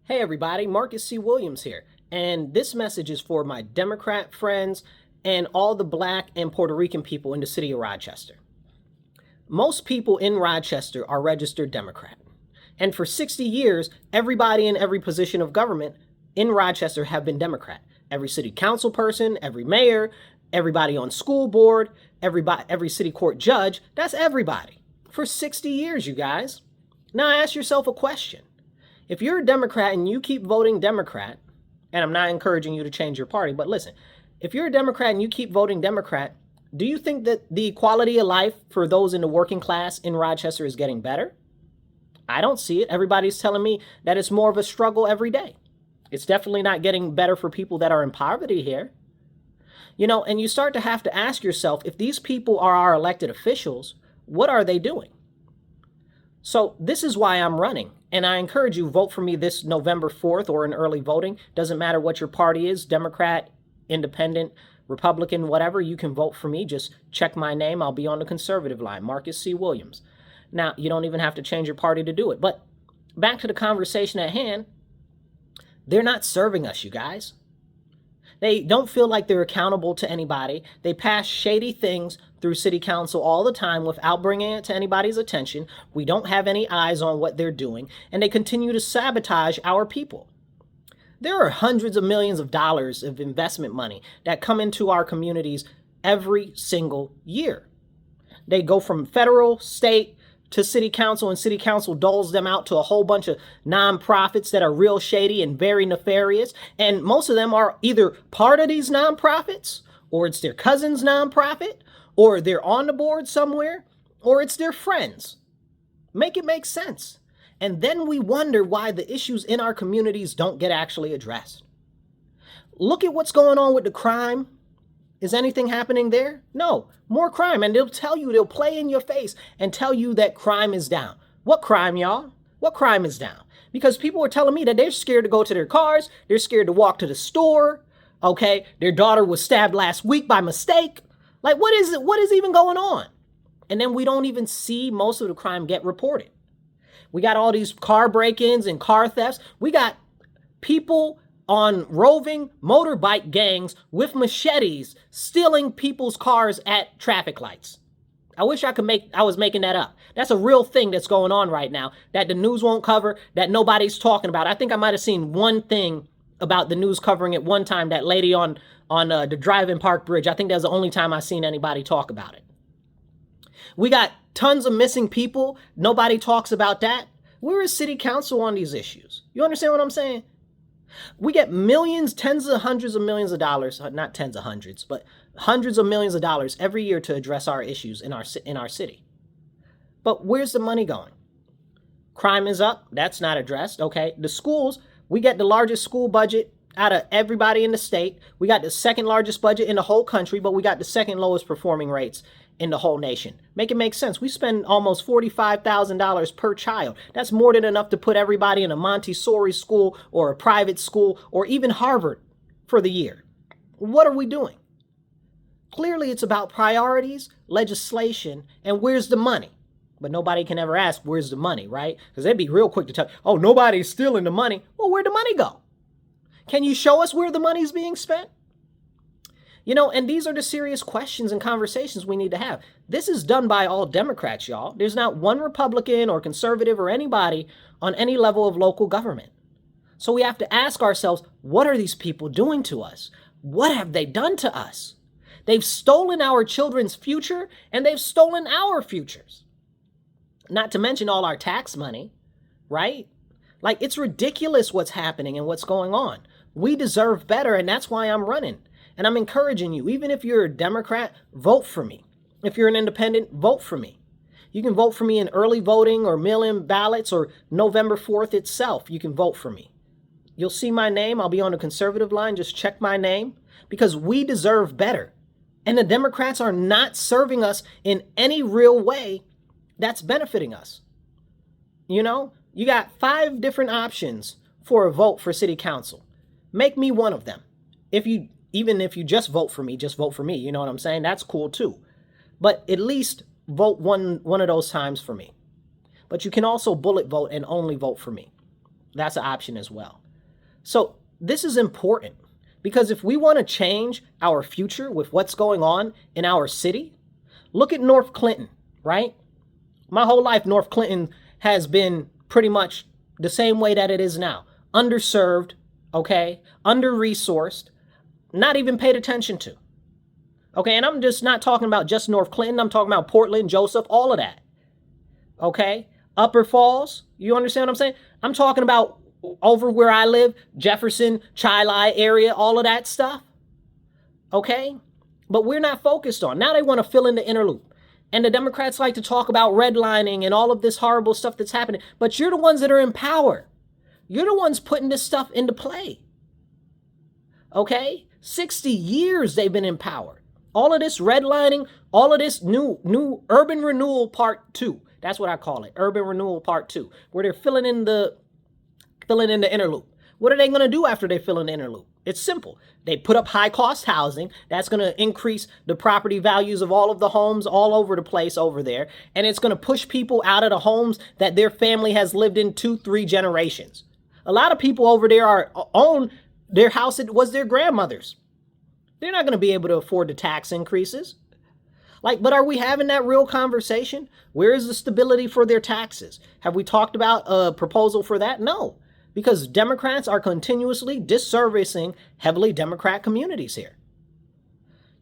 Hey everybody, Marcus C. Williams here, and this message is for my Democrat friends and all the Black and Puerto Rican people in the city of Rochester. Most people in Rochester are registered Democrat, and for 60 years, everybody in every position of government in Rochester have been Democrat. Every city council person, every mayor, everybody on school board, every city court judge, that's everybody. For 60 years, you guys. Now ask yourself a question. If you're a Democrat and you keep voting Democrat, and I'm not encouraging you to change your party, but listen, if you're a Democrat and you keep voting Democrat, do you think that the quality of life for those in the working class in Rochester is getting better? I don't see it. Everybody's telling me that it's more of a struggle every day. It's definitely not getting better for people that are in poverty here. And you start to have to ask yourself, if these people are our elected officials, what are they doing? So this is why I'm running. And I encourage you, vote for me this November 4th or in early voting. Doesn't matter what your party is, Democrat, Independent, Republican, whatever, you can vote for me. Just check my name. I'll be on the conservative line, Marcus C. Williams. Now, you don't even have to change your party to do it. But back to the conversation at hand, they're not serving us, you guys. They don't feel like they're accountable to anybody. They pass shady things through city council all the time without bringing it to anybody's attention. We don't have any eyes on what they're doing, and they continue to sabotage our people. There are hundreds of millions of dollars of investment money that come into our communities every single year. They go from federal, state, to city council, and city council doles them out to a whole bunch of nonprofits that are real shady and very nefarious. And most of them are either part of these nonprofits, or it's their cousin's nonprofit, or they're on the board somewhere, or it's their friends. Make it make sense. And then we wonder why the issues in our communities don't get actually addressed. Look at what's going on with the crime. Is anything happening there? No, more crime. And they'll play in your face and tell you that crime is down. What crime, y'all? What crime is down? Because people are telling me that they're scared to go to their cars. They're scared to walk to the store. Okay, their daughter was stabbed last week by mistake. Like, what is it? What is even going on? And then we don't even see most of the crime get reported. We got all these car break-ins and car thefts. We got people on roving motorbike gangs with machetes stealing people's cars at traffic lights. I wish I was making that up. That's a real thing that's going on right now that the news won't cover, that nobody's talking about. I think I might have seen one thing about the news covering it one time, that lady on the drive-in park bridge. I think that was the only time I seen anybody talk about it. We got tons of missing people. Nobody talks about that. Where is city council on these issues? You understand what I'm saying? We get millions, tens of hundreds of millions of dollars, not tens of hundreds, but hundreds of millions of dollars every year to address our issues in our city. But where's the money going? Crime is up. That's not addressed. Okay. The schools, we get the largest school budget out of everybody in the state. We got the second largest budget in the whole country, but we got the second lowest performing rates in the whole nation. Make it make sense. We spend almost $45,000 per child. That's more than enough to put everybody in a Montessori school or a private school or even Harvard for the year. What are we doing? Clearly, it's about priorities, legislation, and where's the money? But nobody can ever ask, where's the money, right? Because they'd be real quick to tell, oh, nobody's stealing the money. Well, where'd the money go? Can you show us where the money's being spent? And these are the serious questions and conversations we need to have. This is done by all Democrats, y'all. There's not one Republican or conservative or anybody on any level of local government. So we have to ask ourselves, what are these people doing to us? What have they done to us? They've stolen our children's future, and they've stolen our futures. Not to mention all our tax money, right? Like, it's ridiculous what's happening and what's going on. We deserve better, and that's why I'm running. And I'm encouraging you, even if you're a Democrat, vote for me. If you're an independent, vote for me. You can vote for me in early voting or mail-in ballots or November 4th itself. You can vote for me. You'll see my name. I'll be on the conservative line. Just check my name, because we deserve better. And the Democrats are not serving us in any real way that's benefiting us. You got 5 different options for a vote for city council. Make me one of them. Even if you just vote for me, you know what I'm saying? That's cool too. But at least vote one of those times for me. But you can also bullet vote and only vote for me. That's an option as well. So this is important because if we want to change our future with what's going on in our city, look at North Clinton, right? My whole life, North Clinton has been pretty much the same way that it is now. Underserved, okay? Under-resourced, not even paid attention to. Okay, and I'm just not talking about just North Clinton. I'm talking about Portland, Joseph, all of that. Okay? Upper Falls, you understand what I'm saying? I'm talking about over where I live, Jefferson, Chi-Li area, all of that stuff. Okay? But we're not focused on. Now they want to fill in the inner loop. And the Democrats like to talk about redlining and all of this horrible stuff that's happening. But you're the ones that are in power. You're the ones putting this stuff into play. Okay? 60 years they've been in power. All of this redlining, all of this new urban renewal part 2. That's what I call it. Urban renewal part 2, where they're filling in the inner loop. What are they going to do after they fill in the inner loop? It's simple. They put up high cost housing. That's going to increase the property values of all of the homes all over the place over there. And it's going to push people out of the homes that their family has lived in 2-3 generations. A lot of people over there own their house. It was their grandmother's. They're not going to be able to afford the tax increases. But are we having that real conversation? Where is the stability for their taxes? Have we talked about a proposal for that? No, because Democrats are continuously disservicing heavily Democrat communities here.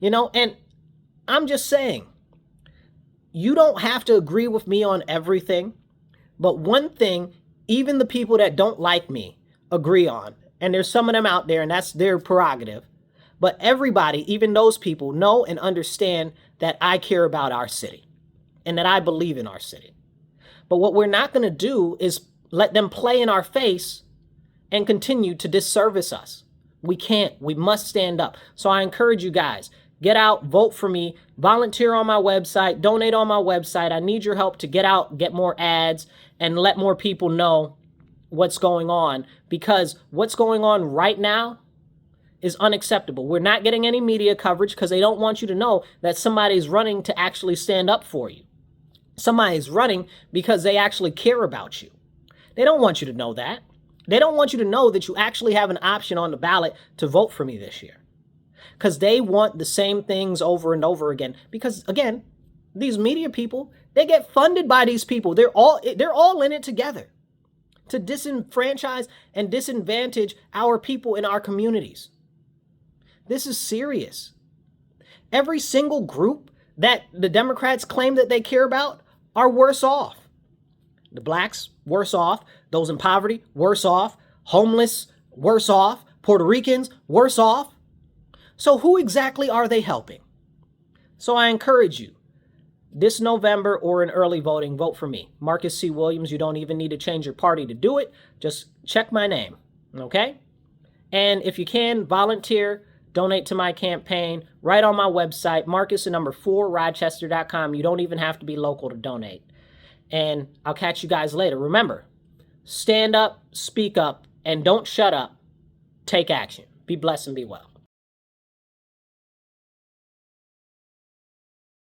And I'm just saying, you don't have to agree with me on everything, but one thing, even the people that don't like me agree on, and there's some of them out there, and that's their prerogative. But everybody, even those people, know and understand that I care about our city and that I believe in our city. But what we're not going to do is let them play in our face and continue to disservice us. We can't. We must stand up. So I encourage you guys, get out, vote for me, volunteer on my website, donate on my website. I need your help to get out, get more ads, and let more people know what's going on, because what's going on right now is unacceptable. We're not getting any media coverage because they don't want you to know that somebody's running to actually stand up for you. Somebody's running because they actually care about you. They don't want you to know that. They don't want you to know that you actually have an option on the ballot to vote for me this year. Because they want the same things over and over again. Because, again, these media people, they get funded by these people. They're all in it together to disenfranchise and disadvantage our people in our communities. This is serious. Every single group that the Democrats claim that they care about are worse off. The blacks, worse off. Those in poverty, worse off. Homeless, worse off. Puerto Ricans, worse off. So who exactly are they helping? So I encourage you, this November or in early voting, vote for me. Marcus C. Williams. You don't even need to change your party to do it. Just check my name, okay? And if you can, volunteer. Donate to my campaign right on my website, marcus4rochester.com. You don't even have to be local to donate. And I'll catch you guys later. Remember, stand up, speak up, and don't shut up. Take action. Be blessed and be well.